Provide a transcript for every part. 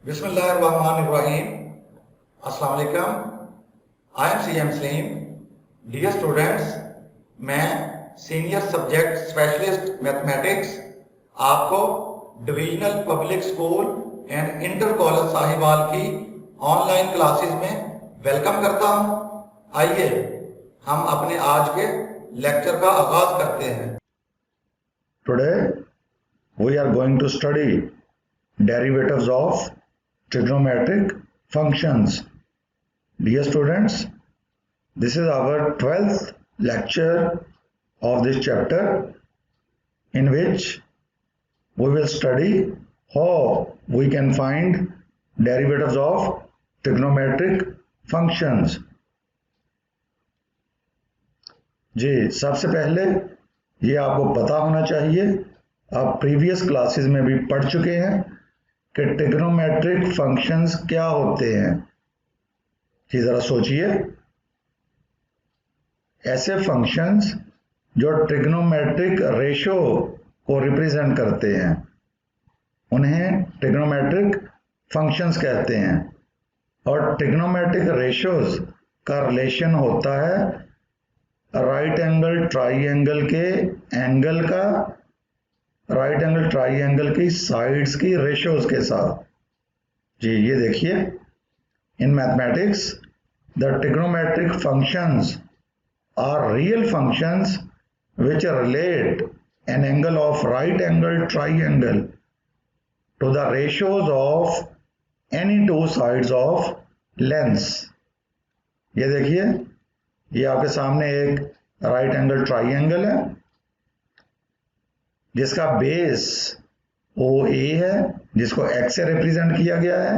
बिस्मिल्लाहिर्रहमानिर्रहीम। अस्सलाम वालेकुम। I am C M Saleem. Dear students, मैं सीनियर सब्जेक्ट स्पेशलिस्ट मैथमेटिक्स आपको divisional public school and inter college Sahiwal की ऑनलाइन क्लासेस में वेलकम करता हूं। आइए हम अपने आज के लेक्चर का आगाज करते हैं। Today we are going to study derivatives of trigonometric functions. Dear students, this is our 12th lecture of this chapter, in which we will study how we can find derivatives of trigonometric functions. जी, सबसे पहले ये आपको पता होना चाहिए, आप previous classes में भी पढ़ चुके हैं कि ट्रिग्नोमेट्रिक फंक्शंस क्या होते हैं। कि जरा सोचिए, ऐसे फंक्शंस जो ट्रिग्नोमेट्रिक रेशो को रिप्रेजेंट करते हैं उन्हें ट्रिग्नोमेट्रिक फंक्शंस कहते हैं। और ट्रिग्नोमेट्रिक रेशोज का रिलेशन होता है राइट एंगल ट्राइंगल के एंगल का राइट एंगल ट्राइंगल की साइड्स की रेशोज के साथ। जी, ये देखिए, in mathematics the trigonometric functions are real functions which relate an angle of right angle triangle to the ratios of any two sides of lengths। ये देखिए, ये आपके सामने एक राइट एंगल ट्राइंगल है जिसका बेस OA है, जिसको x से रिप्रेजेंट किया गया है,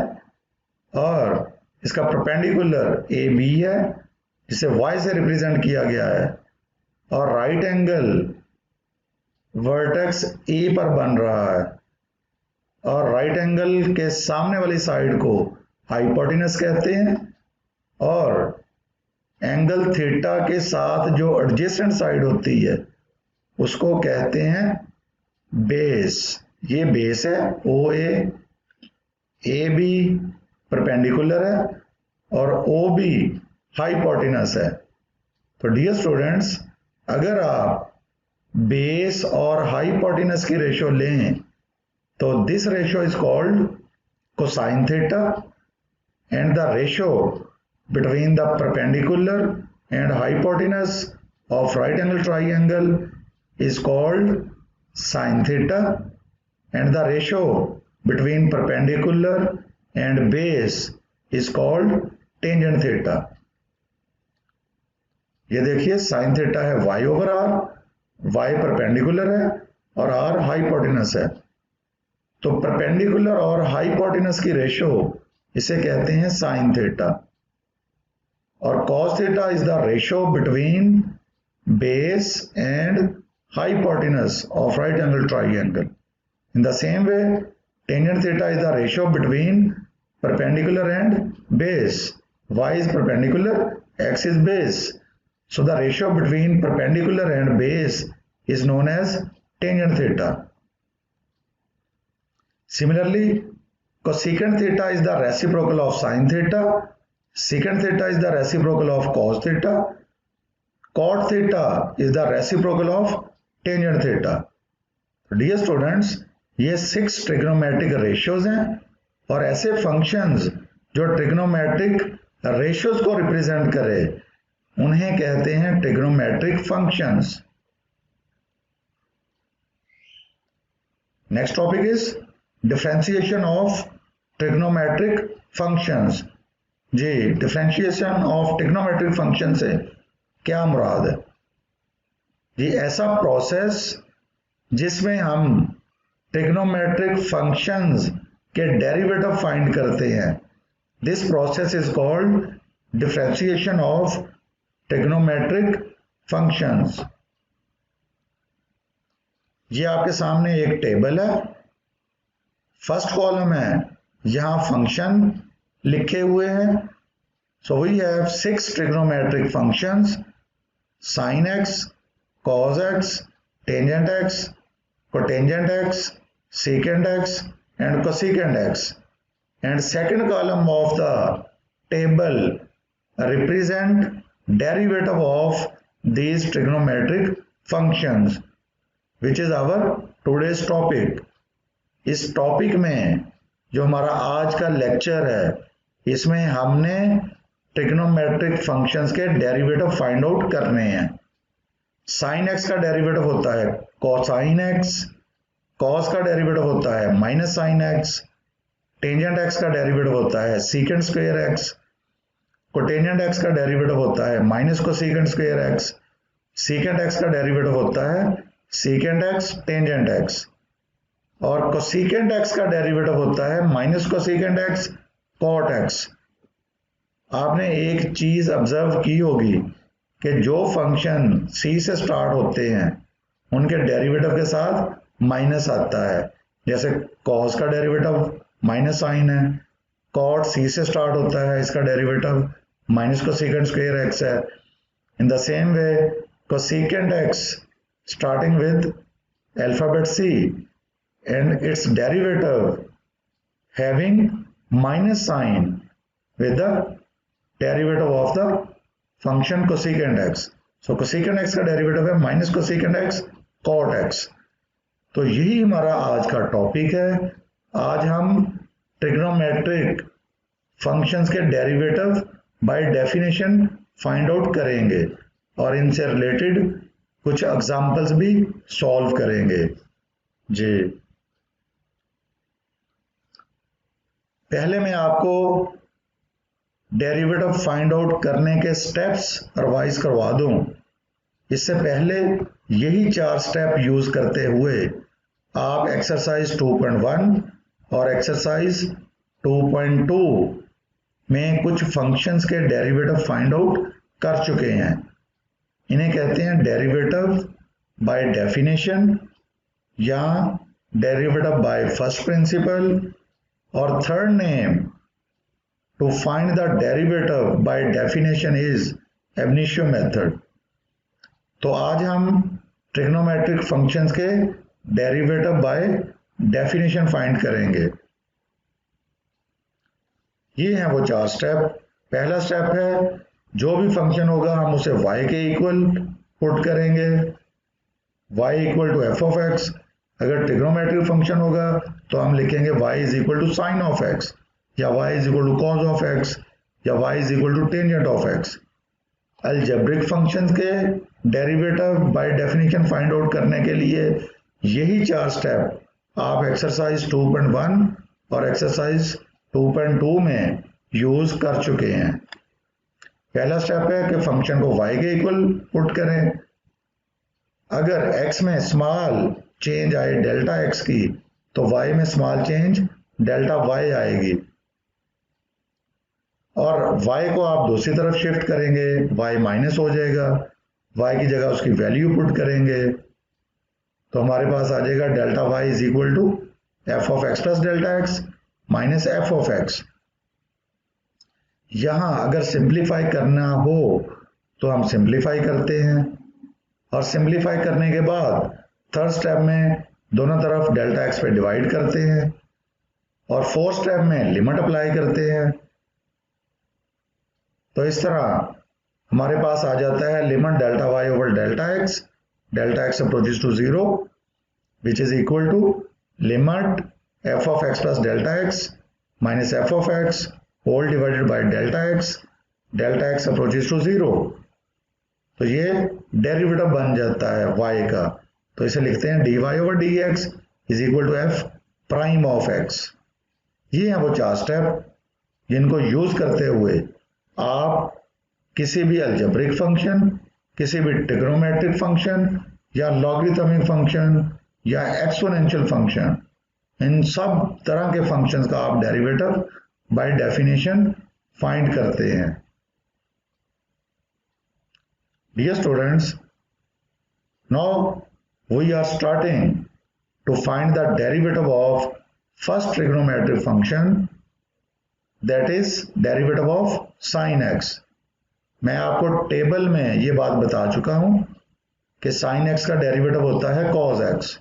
और इसका परपेंडिकुलर AB है जिसे y से रिप्रेजेंट किया गया है, और राइट एंगल वर्टेक्स A पर बन रहा है, और राइट एंगल के सामने वाली साइड को हाइपोटेनस कहते हैं, और एंगल थीटा के साथ जो एडजेसेंट साइड होती है उसको कहते हैं बेस। ये बेस है OA, AB परपेंडिकुलर है और OB हाइपोटेनस है। तो डियर स्टूडेंट्स, अगर आप बेस और हाइपोटेनस की रेशो लें तो this ratio is called cosine theta, and the ratio between the perpendicular and hypotenuse of right angle triangle is called sin theta, and the ratio between perpendicular and base is called tangent theta। ये देखिए, sin theta है y over r, y perpendicular है और r hypotenuse है। तो perpendicular और hypotenuse की ratio इसे कहते हैं sin theta, और cos theta is the ratio between base and hypotenuse of right angle triangle। In the same way, tangent theta is the ratio between perpendicular and base। Y is perpendicular, x is base, so the ratio between perpendicular and base is known as tangent theta। Similarly, cosecant theta is the reciprocal of sin theta, secant theta is the reciprocal of cos theta, cot theta is the reciprocal of tangent theta। Dear students, ये 6 trigonometric ratios हैं, और ऐसे functions जो trigonometric ratios को represent करे उन्हें कहते हैं trigonometric functions. Next topic is differentiation of trigonometric functions. जी, डिफरेंशिएशन ऑफ ट्रिग्नोमेट्रिक फंक्शन से क्या मुराद है? जी, ऐसा प्रोसेस जिसमें हम ट्रिग्नोमेट्रिक फंक्शंस के डेरिवेटिव फाइंड करते हैं, this process is called differentiation of trigonometric functions. ये आपके सामने एक टेबल है, फर्स्ट कॉलम है, यहां फंक्शन लिखे हुए हैं। So we have 6 trigonometric functions: sin x, cos x, tangent x, cotangent x, secant x and cosecant x। and second column of the table represent derivative of these trigonometric functions, which is our today's topic. इस topic में जो हमारा आज का lecture है, इसमें हमने trigonometric functions के डेरिवेटिव फाइंड आउट करने हैं। साइन एक्स का डेरिवेटिव होता है कोसाइन एक्स, कॉस का डेरिवेटिव होता है minus sine x, tangent x का डेरिवेटिव होता है secant square x, cotangent x का डेरिवेटिव होता है minus cosecant square x, secant x का डेरिवेटिव होता है सीकेंट एक्स टेंजेंट एक्स, और कोसेकेंट एक्स का डेरिवेटिव होता है minus cosecant x cot x. आपने एक चीज ऑब्जर्व की होगी कि जो फंक्शन सी से स्टार्ट होते हैं उनके डेरिवेटिव के साथ माइनस आता है, जैसे कॉस का डेरिवेटिव माइनस साइन है, कॉट सी से स्टार्ट होता है, इसका derivative minus cosecant square x है। In the same way cosecant x starting with alphabet C and its derivative having minus sign with the derivative of the function cosecant x. So cosecant x का derivative है minus cosecant x cot x। तो यही हमारा आज का topic है। आज हम ट्रिग्नोमेट्रिक फंक्शंस के derivative by definition find out करेंगे और इनसे रिलेटेड कुछ एग्जांपल्स भी सॉल्व करेंगे जी। पहले मैं आपको डेरिवेटिव फाइंड आउट करने के स्टेप्स रिवाइज करवा दूं। इससे पहले यही 4 स्टेप यूज करते हुए आप एक्सरसाइज 2.1 और एक्सरसाइज 2.2 में कुछ फंक्शंस के डेरिवेटिव फाइंड आउट कर चुके हैं। इन्हें कहते हैं डेरिवेटिव बाय डेफिनेशन या डेरिवेटिव बाय फर्स्ट प्रिंसिपल, और third name to find the derivative by definition is ab initio method. तो आज हम ट्रिग्नोमेट्रिक फंक्शंस के डेरिवेटिव बाय डेफिनेशन फाइंड करेंगे। ये हैं वो 4 स्टेप। पहला स्टेप है जो भी फंक्शन होगा हम उसे y के इक्वल पुट करेंगे, y equal to f of x. अगर ट्रिग्नोमेट्रिक फंक्शन होगा तो हम लिखेंगे y is equal to sine of x, या y is equal to cos of x, या y is equal to tangent of x. Algebraic functions के derivative by definition find out करने के लिए यही 4 स्टेप आप एक्सरसाइज 2.1 और एक्सरसाइज 2.2 में यूज कर चुके हैं। पहला स्टेप है कि फंक्शन को y के इक्वल पुट करें। अगर x में स्मॉल चेंज आए डेल्टा x की तो y में स्मॉल चेंज डेल्टा y आएगी, और y को आप दूसरी तरफ शिफ्ट करेंगे, y माइनस हो जाएगा, y की जगह उसकी वैल्यू पुट करेंगे तो हमारे पास आ जाएगा delta y is equal to f of x plus delta x minus f of x. यहां अगर सिंप्लीफाई करना हो तो हम सिंप्लीफाई करते हैं, और सिंप्लीफाई करने के बाद थर्ड स्टेप में दोनों तरफ डेल्टा एक्स पे डिवाइड करते हैं, और फोर्थ स्टेप में लिमिट अप्लाई करते हैं। तो इस तरह हमारे पास आ जाता है limit delta y over delta x approaches to 0 which is equal to limit f of x plus delta x minus f of x whole divided by delta x approaches to 0। तो ये डेरिवेटिव बन जाता है y का, तो इसे लिखते हैं dy over dx is equal to f prime of x. ये हैं वो 4 स्टेप जिनको यूज करते हुए आप किसी भी अलजेब्रिक फंक्शन, किसी भी ट्रिग्नोमेट्रिक फंक्शन या लॉगरिथमिक फंक्शन या एक्सपोनेंशियल फंक्शन, इन सब तरह के फंक्शंस का आप डेरिवेटिव बाय डेफिनेशन फाइंड करते हैं। Dear students, now we are starting to find the derivative of first trigonometric function, that is derivative of sin x। मैं आपको टेबल में ये बात बता चुका हूं कि sin x का डेरिवेटिव होता है cos x।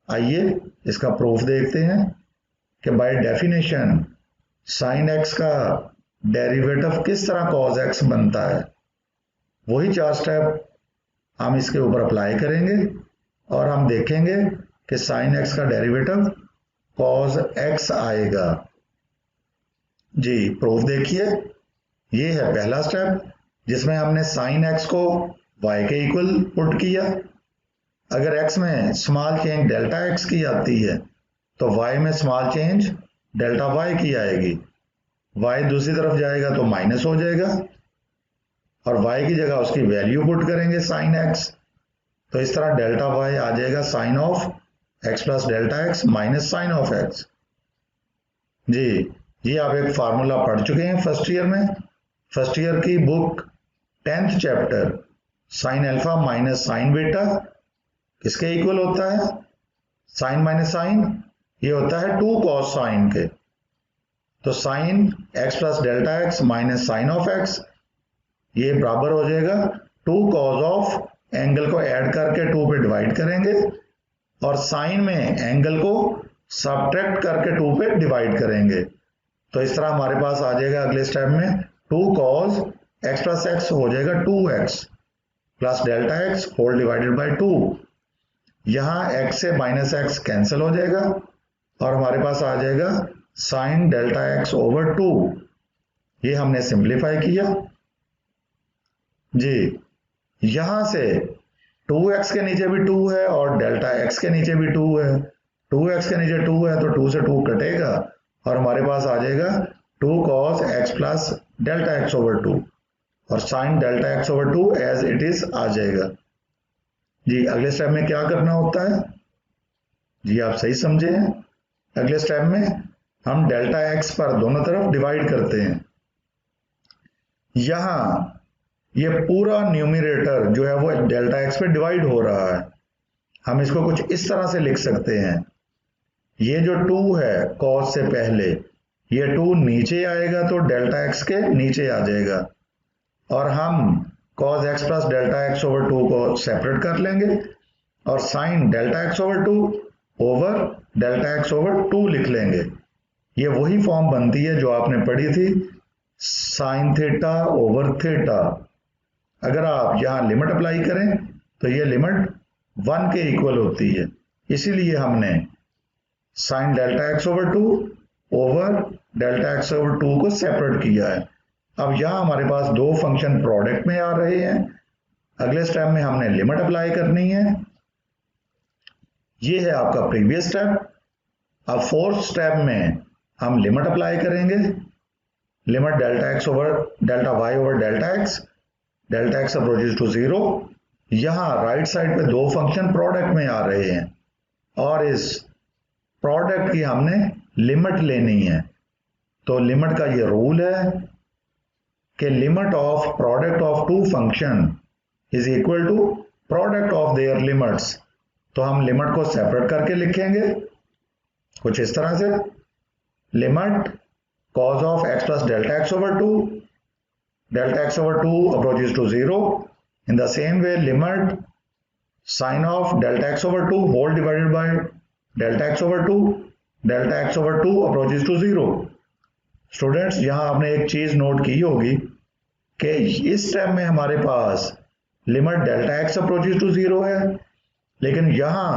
आइए इसका प्रूफ देखते हैं। कि बाय डेफिनेशन साइन एक्स का डेरिवेटिव किस तरह कॉज एक्स बनता है, वही 4 स्टेप हम इसके ऊपर अप्लाई करेंगे और हम देखेंगे कि साइन एक्स का डेरिवेटिव कॉज एक्स आएगा। जी प्रूफ देखिए, ये है पहला स्टेप जिसमें हमने साइन एक्स को y के इक्वल पुट किया। अगर x में स्मॉल चेंज डेल्टा x की आती है तो y में स्मॉल चेंज डेल्टा y की आएगी। y दूसरी तरफ जाएगा तो माइनस हो जाएगा और y की जगह उसकी वैल्यू पुट करेंगे साइन x, तो इस तरह डेल्टा y आ जाएगा sine of x plus delta x minus sine of x। जी ये आप एक फार्मूला पढ़ चुके हैं फर्स्ट ईयर में। फर्स्ट ईयर की book 10th chapter sine alpha minus sine beta किसके इक्वल होता है? साइन माइनस साइन ये होता है 2 कॉस साइन के। तो sine x plus delta x minus sine of x ये बराबर हो जाएगा 2 कॉज ऑफ, एंगल को ऐड करके 2 पे डिवाइड करेंगे और साइन में एंगल को सब्ट्रैक्ट करके 2 पे डिवाइड करेंगे। तो इस तरह हमारे पास आ जाएगा अगले स्टेप में 2 कॉस x प्लस x हो जाएगा 2x plus delta x whole divided by 2। यहाँ x से माइनस x कैंसिल हो जाएगा और हमारे पास आ जाएगा साइन डेल्टा x ओवर 2। ये हमने सिंप्लीफाई किया। जी यहां से 2x के नीचे भी 2 है और डेल्टा x के नीचे भी 2 है। 2x के नीचे 2 है तो 2 से 2 कटेगा और हमारे पास आ जाएगा 2 cos x plus delta x over 2 और sine delta x over 2 as it is आ जाएगा। जी अगले स्टेप में क्या करना होता है? जी आप सही समझे हैं। अगले स्टेप में हम डेल्टा x पर दोनों तरफ डिवाइड करते हैं। यहां ये पूरा न्यूमरेटर जो है वो डेल्टा x पे डिवाइड हो रहा है। हम इसको कुछ इस तरह से लिख सकते हैं, ये जो 2 है cos से पहले, ये 2 नीचे आएगा तो डेल्टा x के नीचे आ जाएगा और हम cos x plus delta x over 2 को सेपरेट कर लेंगे और sine delta x over 2 over delta x over 2 लिख लेंगे। ये वही फॉर्म बनती है जो आपने पढ़ी थी साइन थीटा ओवर थीटा। अगर आप यहाँ लिमिट अप्लाई करें तो ये लिमिट 1 के इक्वल होती है, इसीलिए हमने sign delta x over 2 over delta x over 2 को सेपरेट किया है। अब यहाँ हमारे पास दो फंक्शन प्रोडक्ट में आ रहे हैं। अगले स्टेप में हमने लिमिट अप्लाई करनी है। ये है आपका प्रीवियस स्टेप। अब फोर्थ स्टेप में हम लिमिट अप्लाई करेंगे। Limit delta x over delta y over delta x approaches to 0। यहां राइट साइड पे दो फंक्शन प्रोडक्ट में आ रहे हैं और इस प्रोडक्ट की हमने लिमिट लेनी है। तो लिमिट का ये रूल है कि limit of product of two function is equal to product of their limits. तो हम लिमिट को सेपरेट करके लिखेंगे कुछ इस तरह से, limit cos of x plus delta x over 2 delta x over 2 approaches to 0. In the same way, limit sin of delta x over 2 whole divided by delta x over 2 delta x over 2 approaches to 0. Students यहां आपने एक चीज note की होगी कि इस step में हमारे पास limit delta x approaches to 0 है, लेकिन यहां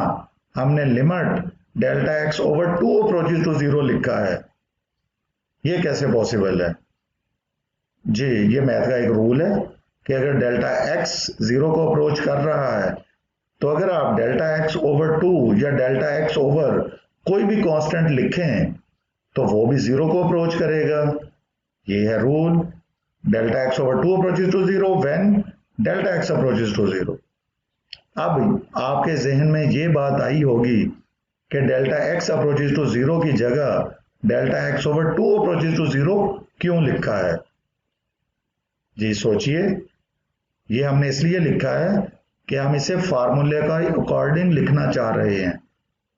हमने limit delta x over 2 approaches to 0 लिखा है। ये कैसे पॉसिबल है? जी ये मैथ का एक रूल है कि अगर डेल्टा x 0 को अप्रोच कर रहा है तो अगर आप डेल्टा x ओवर 2 या डेल्टा x ओवर कोई भी कांस्टेंट लिखें तो वो भी 0 को अप्रोच करेगा। ये है rule, delta x over 2 approaches to 0 when delta x approaches to 0। अब आपके जहन में ये बात आई होगी कि डेल्टा x अप्रोचेस टू 0 की जगह delta x over 2 approaches to 0 क्यों लिखा है? जी सोचिए, ये हमने इसलिए लिखा है कि हम इसे फार्मूले का अकॉर्डिंग लिखना चाह रहे हैं।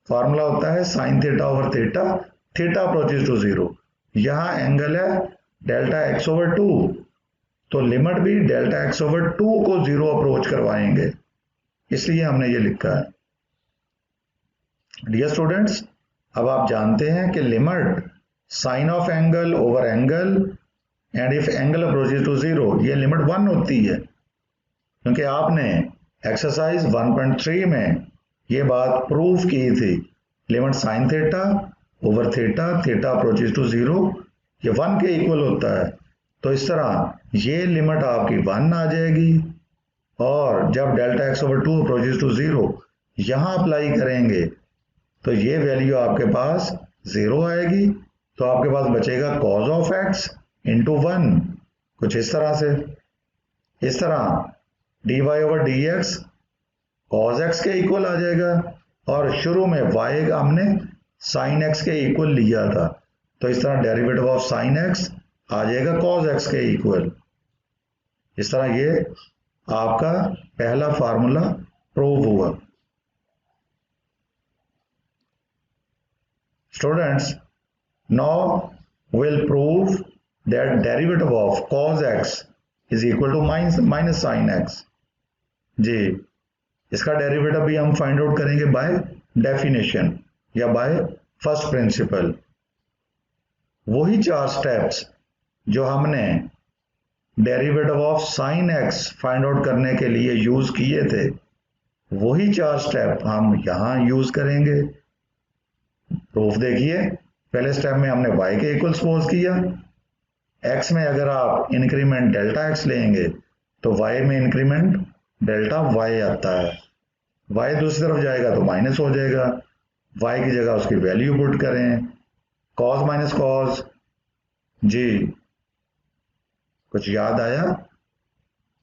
फार्मूला होता है sine theta over theta, theta approaches to 0। यहां एंगल है डेल्टा x ओवर 2, तो लिमिट भी डेल्टा x ओवर 2 को 0 अप्रोच करवाएंगे, इसलिए हमने ये लिखा है। डियर स्टूडेंट्स, अब आप जानते हैं कि limit sine of angle over angle and if angle approaches to zero, ये लिमिट 1 होती है, क्योंकि आपने एक्सरसाइज 1.3 में ये बात प्रूव की थी। Limit sine theta over theta, theta approaches to zero, ये 1 के इक्वल होता है। तो इस तरह ये लिमिट आपकी 1 आ जाएगी, और जब delta x over 2 approaches to zero यहां अप्लाई करेंगे तो ये वैल्यू आपके पास 0 आएगी। तो आपके पास बचेगा cos ऑफ x इंटू 1, कुछ इस तरह से। इस तरह dy over dx cos x के इक्वल आ जाएगा, और शुरू में y का हमने sin x के इक्वल लिया था, तो इस तरह डेरिवेटिव ऑफ sin x आ जाएगा cos x के इक्वल। इस तरह ये आपका पहला फार्मूला प्रूव हुआ। Students, now we'll prove that derivative of cos x is equal to minus sin x। जी, इसका डेरिवेटिव भी हम फाइंड आउट करेंगे बाय डेफिनेशन या बाय फर्स्ट प्रिंसिपल। वही 4 स्टेप्स जो हमने derivative of sine x find out करने के लिए यूज किए थे, वही 4 स्टेप हम यहां यूज करेंगे। प्रूफ देखिए, पहले स्टेप में हमने y के इक्वल सपोज किया। x में अगर आप इंक्रीमेंट डेल्टा x लेंगे तो y में इंक्रीमेंट डेल्टा y आता है। y दूसरी तरफ जाएगा तो माइनस हो जाएगा, y की जगह उसकी वैल्यू पुट करें, cos माइनस cos। जी, कुछ याद आया?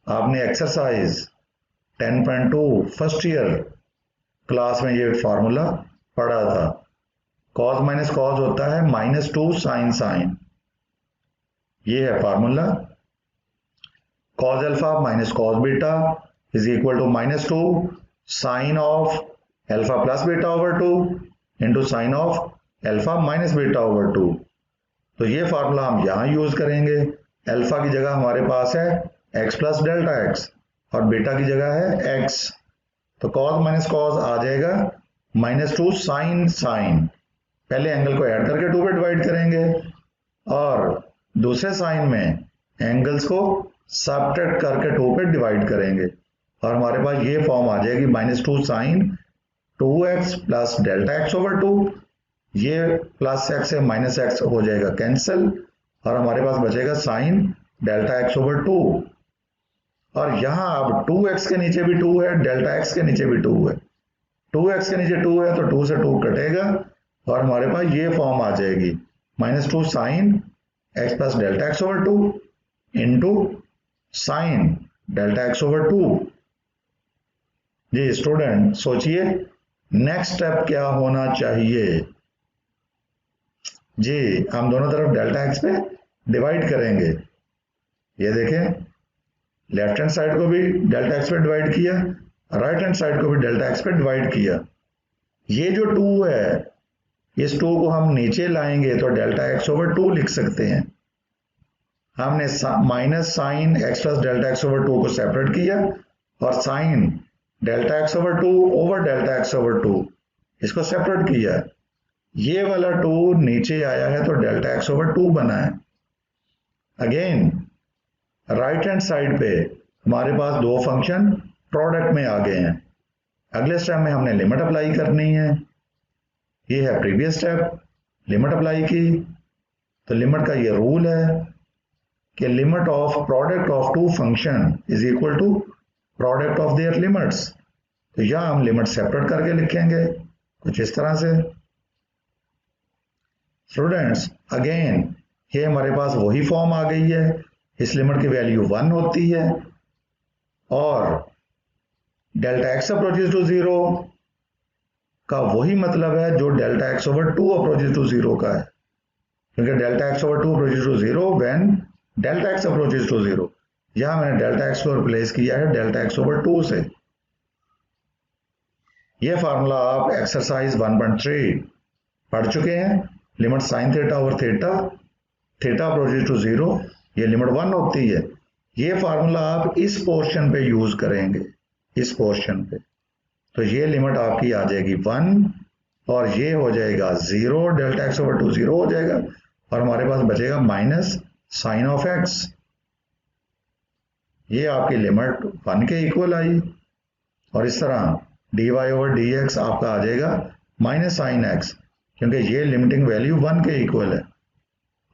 आपने एक्सरसाइज 10.2 फर्स्ट ईयर क्लास में ये फॉर्मूला पढ़ा था। cos माइनस cos होता है -2 sin sin, ये है formula. cos alpha minus cos beta is equal to -2 sine of alpha plus beta over 2 into sine of alpha minus beta over 2। तो ये फार्मूला हम यहां यूज करेंगे। अल्फा की जगह हमारे पास है x प्लस डेल्टा x और बीटा की जगह है x, तो cos माइनस cos आ जाएगा -2 साइन साइन। पहले एंगल को ऐड करके 2 पे डिवाइड करेंगे, और दूसरे साइन में एंगल्स को सबट्रैक्ट करके 2 पे डिवाइड करेंगे, और हमारे पास ये फॉर्म आ जाएगी -2 sine 2x plus delta x over 2। ये प्लस x से माइनस x हो जाएगा कैंसिल, और हमारे पास बचेगा साइन डेल्टा x ओवर 2। और यहाँ अब 2x के नीचे भी 2 है, डेल्टा x के नीचे भी 2 है। 2x के नीचे 2 है तो 2 से 2 कटेगा, और हमारे पास ये फॉर्म आ जाएगी -2 sine x plus delta x over 2 into sine delta x over 2। जी स्टूडेंट, सोचिए नेक्स्ट स्टेप क्या होना चाहिए। जी, हम दोनों तरफ डेल्टा x पे डिवाइड करेंगे। ये देखें, लेफ्ट हैंड साइड को भी डेल्टा x पे डिवाइड किया, राइट हैंड साइड को भी डेल्टा x पे डिवाइड किया। ये जो 2 है, इस 2 को हम नीचे लाएंगे तो डेल्टा x ओवर 2 लिख सकते हैं। हमने minus sine x plus delta x over 2 को सेपरेट किया, और sine delta x over 2 over delta x over 2 इसको सेपरेट किया। ये वाला 2 नीचे आया है तो डेल्टा x ओवर 2 बना है। अगेन राइट हैंड साइड पे हमारे पास 2 फंक्शन प्रोडक्ट में आ गए हैं। अगले स्टेप में हमने लिमिट अप्लाई करनी है। ये है प्रीवियस स्टेप, लिमिट अप्लाई की। तो लिमिट का ये रूल है कि limit of product of 2 function is equal to product of their limits. तो यहां हम लिमिट सेपरेट करके लिखेंगे कुछ इस तरह से। स्टूडेंट्स, अगेन ये हमारे पास वही फॉर्म आ गई है। इस लिमिट की वैल्यू 1 होती है, और डेल्टा x अप्रोचेज टू 0 का वही मतलब है जो delta x over 2 approaches to 0 का है, क्योंकि delta x over 2 approaches to 0 when delta x approaches to 0। यहां मैंने डेल्टा x को रिप्लेस किया है डेल्टा x ओवर 2 से। यह फार्मूला आप एक्सरसाइज 1.3 पढ़ चुके हैं। Limit sine theta over theta, theta approaches to 0, ये लिमिट 1 होती है। ये फार्मूला आप इस पोर्शन पे यूज करेंगे, इस पोर्शन पे। तो ये लिमिट आपकी आ जाएगी 1, और ये हो जाएगा 0, डेल्टा एक्स ओवर 2 0 हो जाएगा और हमारे पास बचेगा माइनस साइन ऑफ एक्स। ये आपकी लिमिट 1 के इक्वल आई और इस तरह dy ओवर dx आपका आ जाएगा माइनस साइन एक्स, क्योंकि ये लिमिटिंग वैल्यू 1 के इक्वल है।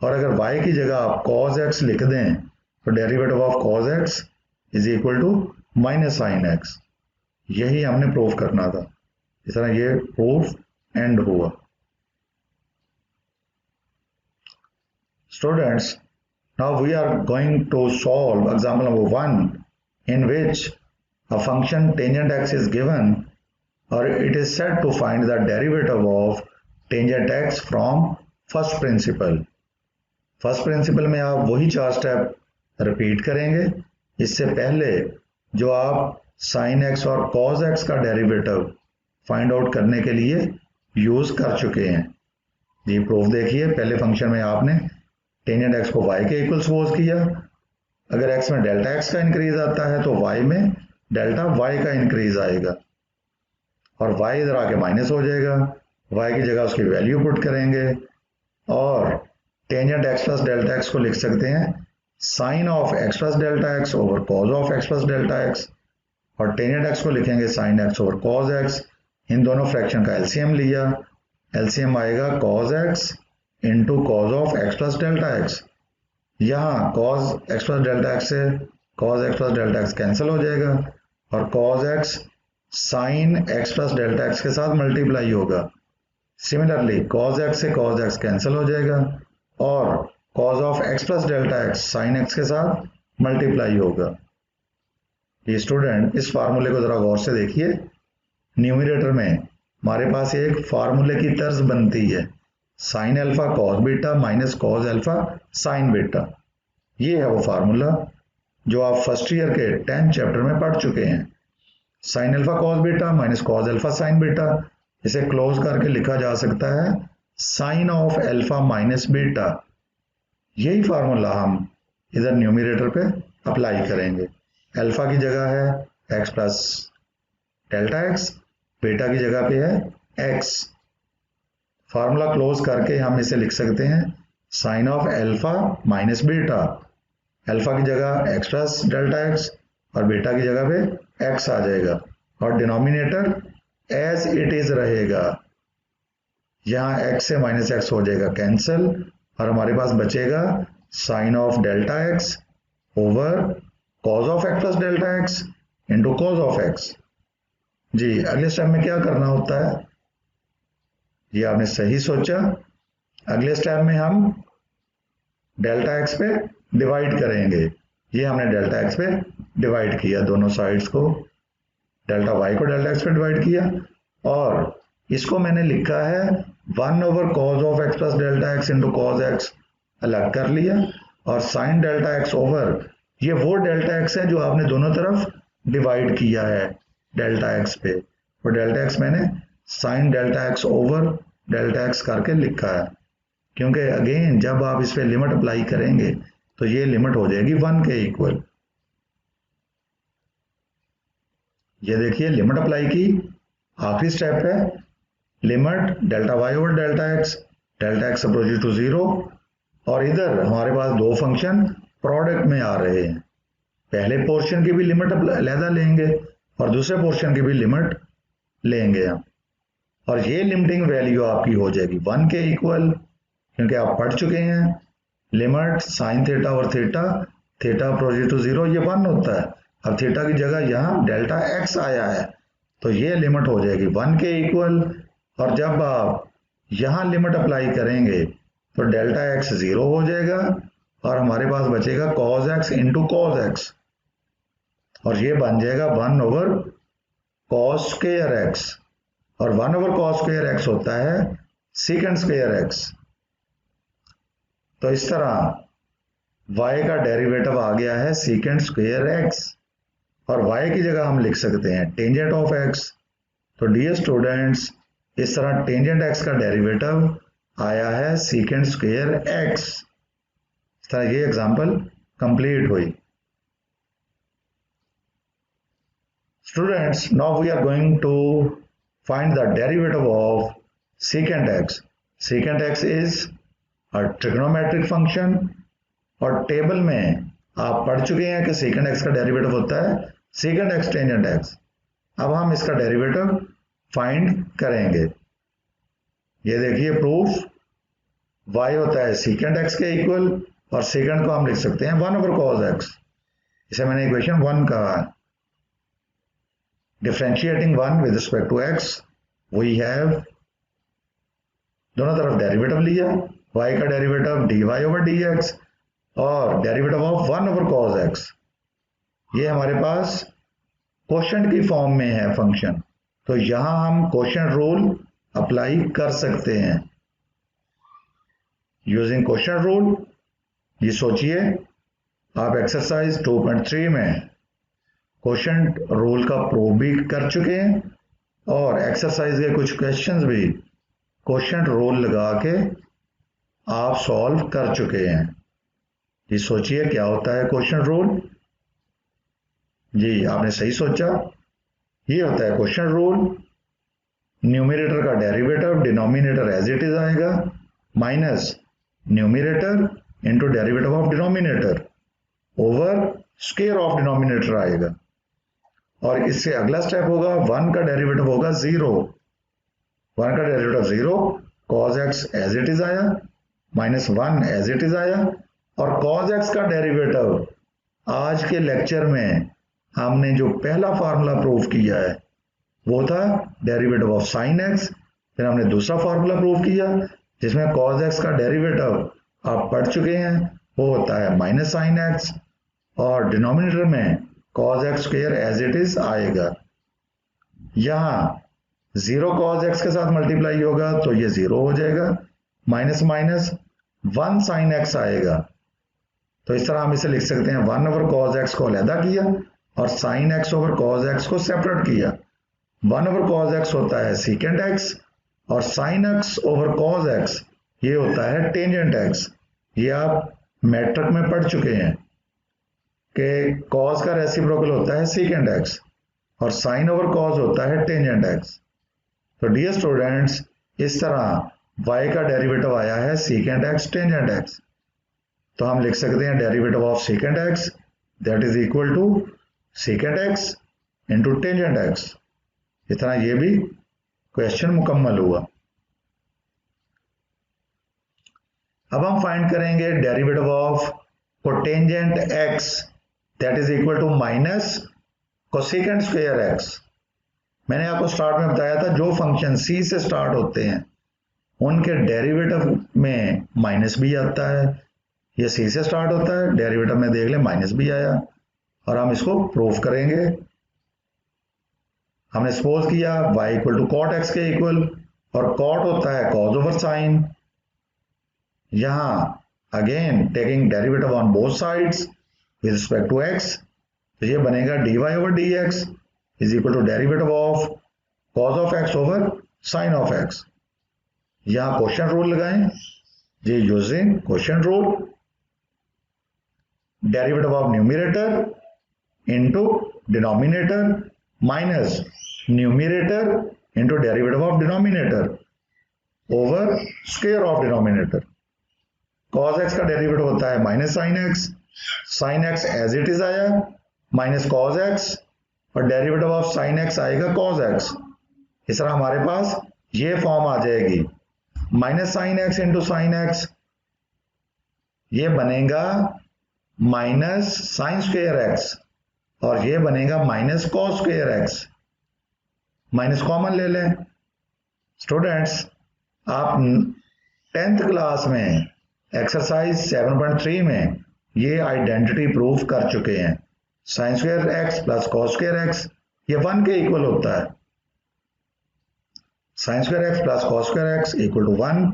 और अगर y की जगह आप cos x लिख दें तो derivative of cos x is equal to minus sine x. यही हमने प्रूव करना था। इस तरह ये प्रूफ एंड हुआ। Students, now we are going to solve example number 1 in which a function tangent x is given or it is said to find the derivative of tangent x from first principle। First principle में आप वही 4 step repeat करेंगे। इससे पहले जो आप sine x और cos x का डेरिवेटिव फाइंड आउट करने के लिए यूज कर चुके हैं। ये प्रूफ देखिए, पहले फंक्शन में आपने टेंजेंट एक्स को y के इक्वल सपोज किया। अगर x में डेल्टा x का इंक्रीज आता है तो y में डेल्टा y का इंक्रीज आएगा और y इधर आके माइनस हो जाएगा। y की जगह उसकी वैल्यू पुट करेंगे और tangent x plus delta x को लिख सकते हैं sine of x plus delta x over cos of x plus delta x और टेंजेंट x को लिखेंगे sine x over cos x। इन दोनों फ्रैक्शन का एलसीएम लिया, एलसीएम आएगा cos x into cos of x plus delta x। यहाँ cos x plus delta x से cos x plus delta x cancel हो जाएगा और cause x sine x plus delta x के साथ मल्टीप्लाई होगा। सिमिलरली कॉज x से cos x cancel हो जाएगा और cos of x plus delta x sine x के साथ मल्टीप्लाई होगा। ये स्टूडेंट इस फार्मूले को जरा गौर से देखिए। न्यूमरेटर में हमारे पास एक फार्मूले की तर्ज बनती है, sign alpha cos beta minus cos alpha sine beta. ये है वो फार्मूला जो आप फर्स्ट ईयर के 10th चैप्टर में पढ़ चुके हैं। Sine alpha cos beta minus cos alpha sine beta, इसे क्लोज करके लिखा जा सकता है sine of alpha minus beta. यही फार्मूला हम इधर न्यूमरेटर पे अप्लाई करेंगे। अल्फा की जगह है x plus delta x, beta की जगह पे है x। फार्मूला क्लोज करके हम इसे लिख सकते हैं sine of alpha minus beta. Alpha की जगह x प्लस डेल्टा x और बीटा की जगह पे x आ जाएगा और डिनोमिनेटर एज इट इज रहेगा। यहाँ x से माइनस एक्स हो जाएगा कैंसिल और हमारे पास बचेगा sine of delta x over cos of x plus delta x into cos of x। जी अगले स्टेप में क्या करना होता है, ये आपने सही सोचा। अगले स्टेप में हम डेल्टा x पे डिवाइड करेंगे। ये हमने डेल्टा x पे डिवाइड किया, दोनों साइड्स को, डेल्टा y को डेल्टा x पे डिवाइड किया और इसको मैंने लिखा है 1 over cos of x plus delta x into cause x अलग कर लिया और साइन डेल्टा x ओवर ये वो डेल्टा x है जो आपने दोनों तरफ डिवाइड किया है डेल्टा x पे, और डेल्टा x मैंने sign delta x over delta x करके लिखा है, क्योंकि अगेन जब आप इस पे लिमिट अप्लाई करेंगे तो ये लिमिट हो जाएगी 1 के इक्वल। ये देखिए लिमिट अप्लाई की, आखिरी स्टेप है limit delta y over delta x approaches to 0 और इधर हमारे पास दो फंक्शन प्रोडक्ट में आ रहे हैं। पहले पोर्शन की भी लिमिट अलहदा लेंगे और दूसरे पोर्शन की भी लिमिट लेंगे हम, और ये लिमिटिंग वैल्यू आपकी हो जाएगी 1 के इक्वल, क्योंकि आप पढ़ चुके हैं लिमिट साइन थीटा और थीटा अप्रोचेस टू 0 ये 1 होता है। अब थीटा की जगह यहाँ डेल्टा x आया है तो ये लिमिट हो जाएगी 1 के इक्वल, और जब आप यहाँ लिमिट अप्लाई करेंगे तो डेल्टा x 0 हो जाएगा और हमारे पास बचेगा cos x into cos x और ये बन जाएगा 1 ओवर कॉस स्क्वायर x और 1 ओवर कॉस स्क्वायर x होता है सीकेंड स्क्वायर x। तो इस तरह y का डेरिवेटिव आ गया है सीकेंड स्क्वायर x और y की जगह हम लिख सकते हैं टेंजेंट ऑफ x। तो डियर स्टूडेंट्स इस तरह टेंजेंट x का डेरिवेटिव आया है सीकेंड स्क्वायर x। इस तरह ये एग्जांपल कंप्लीट हुई। Students now we are going to find the derivative of secant x. Secant x is a trigonometric function और टेबल में आप पढ़ चुके हैं कि secant x का डेरिवेटिव होता है secant x tangent x. अब हम इसका डेरिवेटिव फाइंड करेंगे. ये देखिए प्रूफ, y होता है secant x के इक्वल और secant को हम लिख सकते हैं 1 over cos x. इसे मैंने इक्वेशन 1 कहा है. Differentiating 1 with respect to x, we have दोनों तरफ डेरिवेटिव लिया, y का डेरिवेटिव dy over dx और derivative of 1 over cos x. ये हमारे पास क्वोशंट की फॉर्म में है फंक्शन, तो यहां हम क्वोशंट रूल अप्लाई कर सकते हैं. यूजिंग क्वोशंट रूल, ये सोचिए आप एक्सरसाइज 2.3 में क्वोशंट रूल का प्रूव भी कर चुके हैं और एक्सरसाइज के कुछ क्वेश्चंस भी क्वोशंट रूल लगा के आप सॉल्व कर चुके हैं. ये सोचिए क्या होता है क्वोशंट रूल. जी आपने सही सोचा, ये होता है क्वोशंट रूल. न्यूमरेटर का derivative denominator as it is आएगा minus numerator into derivative of denominator over square of denominator आएगा. और इससे अगला स्टेप होगा 1 का डेरिवेटिव होगा 0. 1 का derivative 0, cos x as it is आया माइनस 1 एज इट इज आया. और cos x का डेरिवेटिव आज के लेक्चर में हमने जो पहला फार्मूला प्रूव किया है वो था डेरिवेटिव ऑफ sin x. फिर हमने दूसरा फार्मूला प्रूव किया जिसमें cos x का डेरिवेटिव आप पढ़ चुके हैं, वो होता है माइनस sin x और डिनोमिनेटर में cos x square as it is आएगा. यहां 0 cos x के साथ मल्टीप्लाई होगा तो ये 0 हो जाएगा, माइनस माइनस 1 sin x आएगा. तो इस तरह हम इसे लिख सकते हैं 1 over cos x को अलहदा किया और sin x over cos x को सेपरेट किया. 1 over cos x होता है secant x और sin x over cos x ये होता है tangent x. ये आप मैट्रिक में पढ़ चुके हैं कि cos का रेसिप्रोकल होता है secant x और sin over cos होता है tangent x. तो डियर स्टूडेंट्स, इस तरह y का डेरिवेटिव आया है secant x tangent x. तो हम लिख सकते हैं derivative of secant x that is equal to secant x into tangent x. इतना ये भी क्वेश्चन मुकम्मल हुआ. अब हम फाइंड करेंगे derivative of cotangent x that is equal to minus cosecant square x. मैंने आपको स्टार्ट में बताया था जो फंक्शन c से स्टार्ट होते हैं उनके डेरिवेटिव में माइनस भी आता है. ये c से स्टार्ट होता है, डेरिवेटिव में देख ले माइनस भी आया और हम इसको प्रूफ करेंगे. हमने सपोज किया y equal to cot x के इक्वल और कॉट होता है cos ओवर साइन. यहां again taking derivative on both sides with respect to x, तो ये बनेगा dy over dx is equal to derivative of cos of x over sine of x. यहां quotient rule लगाएं जी, using quotient rule derivative of numerator into denominator minus numerator into derivative of denominator over square of denominator. cos x का derivative होता है minus sin x as it is आया minus cos x और derivative of sin x आएगा cos x. इस तरह हमारे पास ये फॉर्म आ जाएगी minus sin x into sine x, ये बनेगा माइनस साइन स्क्वायर x और ये बनेगा minus cos square x. Minus common ले लें. स्टूडेंट्स, आप 10th क्लास में एक्सरसाइज 7.3 में ये आइडेंटिटी प्रूफ कर चुके हैं. Sine square x plus cos square x ये 1 के इक्वल होता है. Sine square x plus cos square x equal to 1,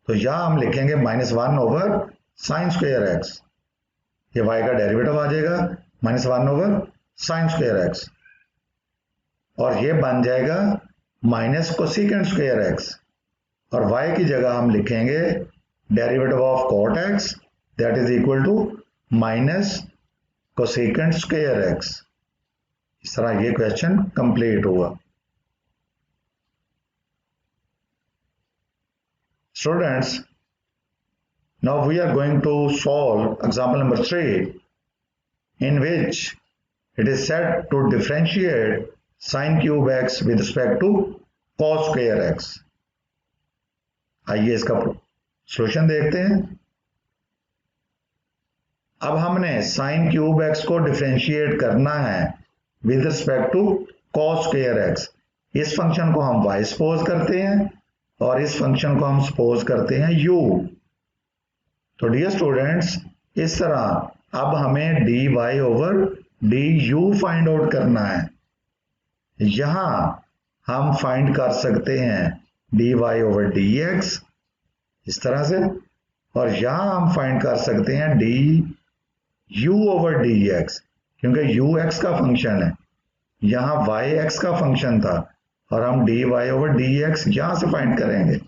तो यहां हम लिखेंगे minus 1 over sine square x. ये y का डेरिवेटिव आ जाएगा minus 1 over sine square x और ये बन जाएगा माइनस कोसेकेंट स्क्वायर x और y की जगह हम लिखेंगे derivative of cot x that is equal to minus cosecant square x. इस तरह ये क्वेश्चन कंप्लीट हुआ. Students, now we are going to solve example number 3, in which it is said to differentiate sin cube x with respect to cos square x. आइए इसका solution देखते हैं। अब हमने sin क्यूब x को differentiate करना है with respect to cos square x। इस फंक्शन को हम y सपोज करते हैं और इस फंक्शन को हम सपोज करते हैं u। तो डियर स्टूडेंट्स, इस तरह अब हमें dy over du find out करना है। यहां हम फाइंड कर सकते हैं dy ओवर dx इस तरह से, और यहां हम फाइंड कर सकते हैं du ओवर dx, क्योंकि u x का फंक्शन है, यहां y x का फंक्शन था, और हम dy ओवर dx यहां से फाइंड करेंगे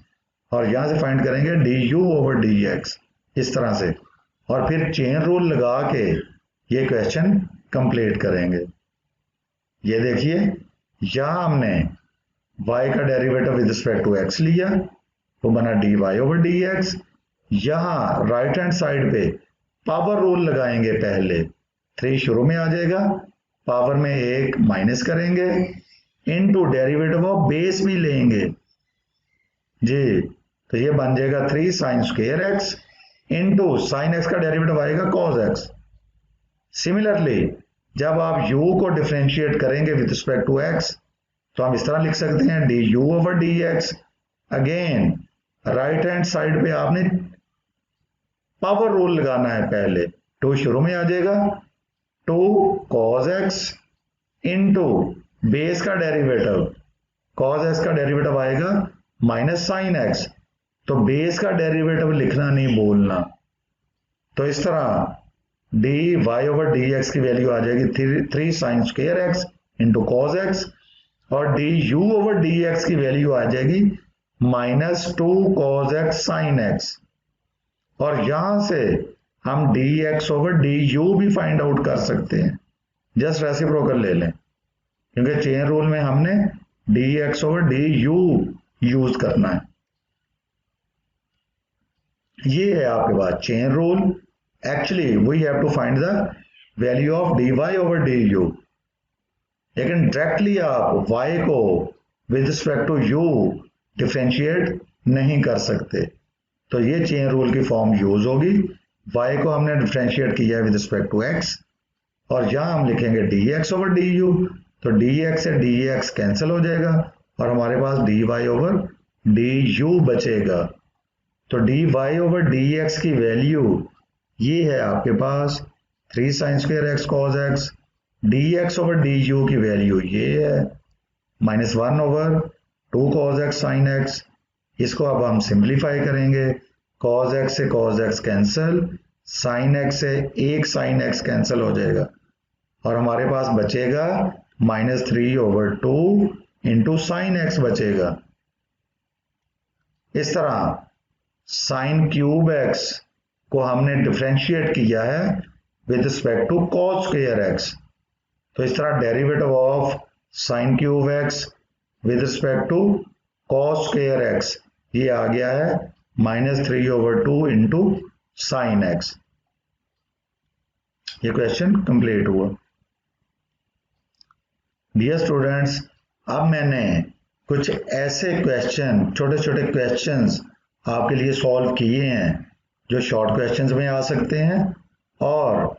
और यहां से फाइंड करेंगे du ओवर dx इस तरह से, और फिर चेन रूल लगा के ये क्वेश्चन कंप्लीट करेंगे। ये देखिए, यहां हमने y का derivative with respect to x लिया, वो बना dy ओवर dx। यहां राइट हैंड साइड पे पावर रूल लगाएंगे, पहले 3 शुरू में आ जाएगा, पावर में 1 माइनस करेंगे, इनटू डेरिवेटिव ऑफ बेस भी लेंगे जी, तो ये बन जाएगा 3 sine square x into sine x का डेरिवेटिव आएगा cos x। सिमिलरली जब आप u को डिफरेंशिएट करेंगे विद रिस्पेक्ट टू x, तो हम इस तरह लिख सकते हैं du over dx। Again right hand side पे आपने पावर रूल लगाना है, पहले 2 शुरू में आ जाएगा, 2 cos x इनटू बेस का डेरिवेटिव, cos x का डेरिवेटिव आएगा माइनस साइन x, तो बेस का डेरिवेटिव लिखना नहीं भूलना। तो इस तरह dy ओवर dx की वैल्यू आ जाएगी 3 sine square x into cos x, और du ओवर dx की वैल्यू आ जाएगी minus 2 cos x sine x, और यहां से हम dx ओवर du भी फाइंड आउट कर सकते हैं, जस्ट रेसिप्रोकल ले लें, क्योंकि चेन रूल में हमने dx ओवर du यूज करना है। ये है आपके पास chain rule. Actually we have to find the value of dy over du, लेकिन डायरेक्टली आप y को with respect to u differentiate नहीं कर सकते, तो ये चेन रूल की फॉर्म यूज होगी। y को हमने डिफरेंशिएट किया है विद रिस्पेक्ट टू x, और यहां हम लिखेंगे dx ओवर du, तो dx से dx कैंसिल हो जाएगा और हमारे पास dy ओवर du बचेगा। तो dy ओवर dx की वैल्यू ये है आपके पास 3 sine square x cos x, dx over du की वैल्यू ये है minus 1 over 2 cos x sine x। इसको अब हम सिंप्लीफाई करेंगे, cos x से cos x cancel, sin x से 1 sin x कैंसिल हो जाएगा, और हमारे पास बचेगा minus 3 over 2 into sine x बचेगा। इस तरह sin क्यूब x को हमने डिफरेंशिएट किया है with respect to cos square x, तो इस तरह derivative of sin cube x with respect to cos square x ये आ गया है minus 3 over 2 into sine x। ये क्वेश्चन कंप्लीट हुआ। डियर स्टूडेंट्स, अब मैंने कुछ ऐसे क्वेश्चन, छोटे छोटे क्वेश्चंस आपके लिए सॉल्व किए हैं जो शॉर्ट क्वेश्चंस में आ सकते हैं, और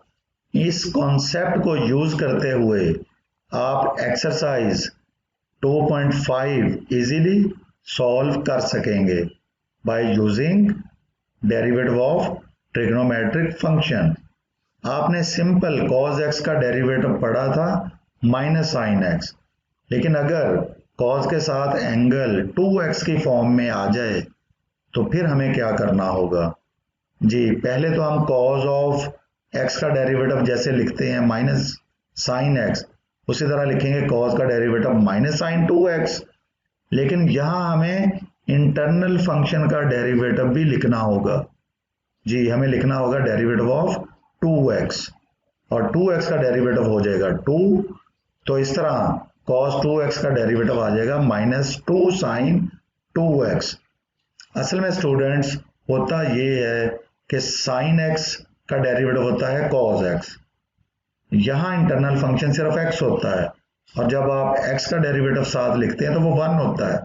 इस कॉन्सेप्ट को यूज करते हुए आप एक्सरसाइज 2.5 इजीली सॉल्व कर सकेंगे by using derivative of trigonometric function. आपने सिंपल cos x का डेरिवेटिव पढ़ा था माइनस साइन x, लेकिन अगर cos के साथ एंगल 2x की फॉर्म में आ जाए तो फिर हमें क्या करना होगा जी। पहले तो हम cos ऑफ x का डेरिवेटिव जैसे लिखते हैं माइनस साइन x, उसी तरह लिखेंगे cos का डेरिवेटिव माइनस साइन 2x, लेकिन यहां हमें इंटरनल फंक्शन का डेरिवेटिव भी लिखना होगा जी। हमें लिखना होगा डेरिवेटिव ऑफ 2x, और 2x का डेरिवेटिव हो जाएगा 2, तो इस तरह cos 2x का डेरिवेटिव आ जाएगा माइनस 2 साइन 2x। असल में स्टूडेंट्स होता ये है कि साइन एक्स का डेरिवेटिव होता है कॉस एक्स। यहाँ इंटरनल फंक्शन सिर्फ एक्स होता है, और जब आप एक्स का डेरिवेटिव साथ लिखते हैं तो वो वन होता है,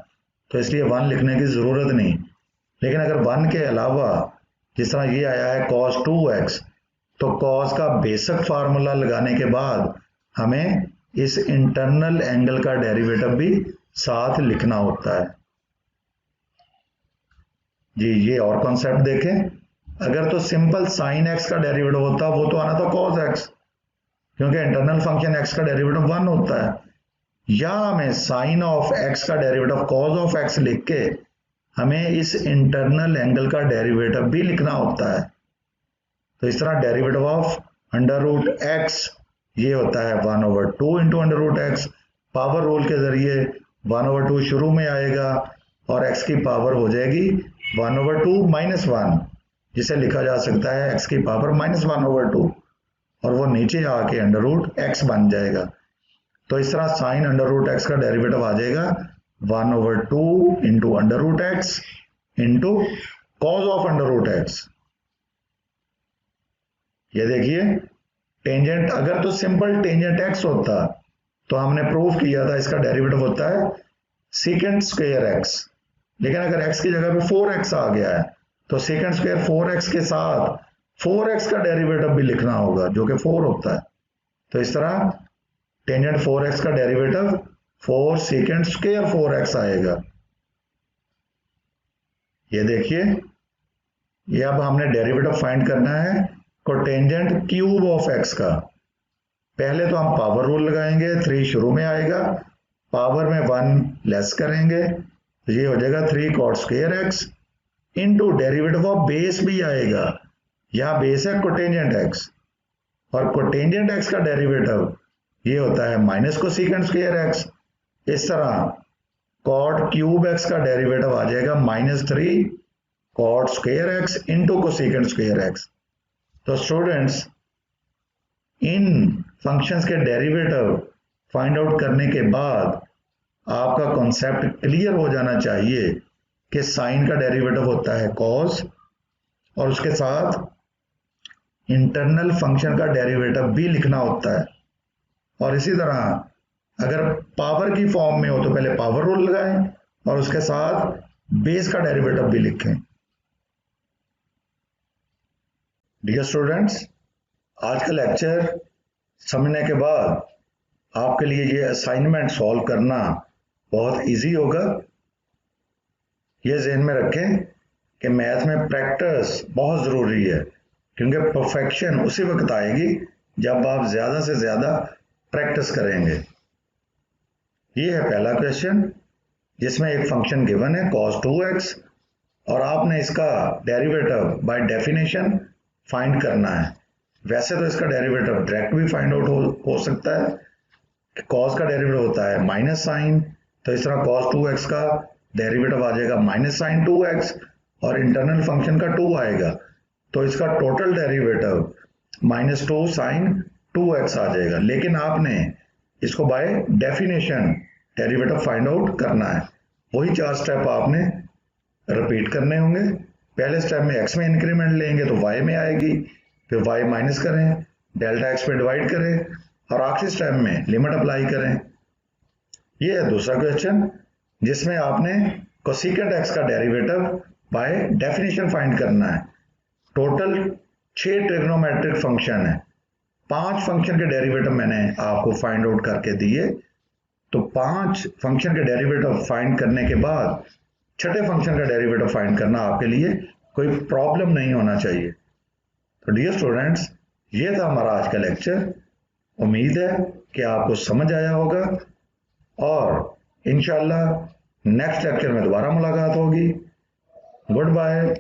तो इसलिए वन लिखने की जरूरत नहीं। लेकिन अगर वन के अलावा जिस तरह ये आया है cos 2x, तो cos का बेसिक फार्मूला लगाने के बाद हमें इस इंटरनल एंगल का डेरिवेटिव भी साथ लिखना होता है जी। ये और कॉन्सेप्ट देखें, अगर तो सिंपल साइन एक्स का डेरिवेटिव होता वो तो आना था cos x, क्योंकि इंटरनल फंक्शन x का डेरिवेटिव वन होता है। या हमें साइन ऑफ x का डेरिवेटिव cos ऑफ x लिख के हमें इस इंटरनल एंगल का डेरिवेटिव भी लिखना होता है। तो इस तरह derivative of under root x ये होता है 1/2 into under root x. Power rule के जरिए 1/2 शुरू में आएगा और x की पावर हो जाएगी 1/2 माइनस 1, जिसे लिखा जा सकता है x की पावर -1/2, और वो नीचे आके अंडर रूट एक्स बन जाएगा। तो इस तरह साइन अंडर रूट एक्स का डेरिवेटिव आ जाएगा 1/2 into under root x into cos of under root x. ये देखिए टेंजेंट, अगर तो सिंपल टेंजेंट एक्स होता तो हमने प्रूव किया था इसका डेरिवेटिव होता है सेकेंड स्क्वायर एक्स। लेकिन अगर एक्स की जगह पे 4x आ गया है तो सेकेंड स्क्वायर 4x के साथ 4x का डेरिवेटिव भी लिखना होगा, जो कि 4 होता है। तो इस तरह टेंजेंट 4x का डेरिवेटिव 4 सेकेंड स्क्वायर 4x आएगा। ये देखिए, ये अब हमने डेरिवेटिव फाइंड करना है कोटेंजेंट क्यूब ऑफ x का। पहले तो हम पावर रूल लगाएंगे, 3 शुरू में आएगा, पावर में 1 लेस करेंगे तो ये हो जाएगा 3 cot square x into derivative of base भी आएगा। यहाँ बेस है कोटेंजेंट x, और कोटेंजेंट x का डेरिवेटिव ये होता है माइनस कोसेकेंट स्क्वायर x। इस तरह cot क्यूब x का डेरिवेटिव आ जाएगा -3 cot square x into cosecant square x। तो स्टूडेंट्स, इन फंक्शंस के डेरिवेटिव फाइंड आउट करने के बाद आपका कॉन्सेप्ट क्लियर हो जाना चाहिए कि साइन का डेरिवेटिव होता है cos, और उसके साथ इंटरनल फंक्शन का डेरिवेटिव भी लिखना होता है। और इसी तरह अगर पावर की फॉर्म में हो तो पहले पावर रूल लगाएं और उसके साथ बेस का डेरिवेटिव भी लिखें। डियर स्टूडेंट्स, आज का लेक्चर समझने के बाद आपके लिए ये असाइनमेंट सॉल्व करना बहुत इजी होगा। ये ज़हन में रखें कि मैथ में प्रैक्टिस बहुत ज़रूरी है, क्योंकि परफेक्शन उसी वक्त आएगी जब आप ज़्यादा से ज़्यादा प्रैक्टिस करेंगे। ये है पहला क्वेश्चन, जिसमें एक फंक्शन गिवन है cos 2x, और आपने इसका डेरिवेटिव बाय डेफिनेशन फाइंड करना है। वैसे तो इसका डेरिवेटिव डायरेक्ट भी फाइंड आउट हो सकता है कि cos का डेरिवेटिव होता है माइनस साइन, तो इस तरह cos 2x का डेरिवेटिव आ जाएगा माइनस साइन 2x, और इंटरनल फंक्शन का 2 आएगा, तो इसका टोटल डेरिवेटिव -2 साइन 2x आ जाएगा। लेकिन आपने इसको by definition derivative find out करना है। वही 4 स्टेप आपने रिपीट करने होंगे। पहले स्टेप में x में इंक्रीमेंट लेंगे तो y में आएगी, फिर y माइनस करें, डेल्टा x पे डिवाइड करें, और आखिरी स्टेप में लिमिट अप्लाई करें। ये है दूसरा क्वेश्चन, जिसमें आपने कोसेकेंट x का डेरिवेटिव बाय डेफिनेशन फाइंड करना है। टोटल 6 ट्रिग्नोमेट्रिक फंक्शन है, 5 फंक्शन के डेरिवेटिव मैंने आपको फाइंड आउट करके दिए। तो 5 फंक्शन के डेरिवेटिव फाइंड करने के बाद छठे फंक्शन का डेरिवेटिव फाइंड करना आपके लिए कोई प्रॉब्लम नहीं होना चाहिए। तो डियर स्टूडेंट्स, ये था हमारा आज का लेक्चर। उम्मीद है कि आपको समझ आया होगा, और इंशाल्लाह नेक्स्ट लेक्चर में दोबारा मुलाकात होगी। Good bye.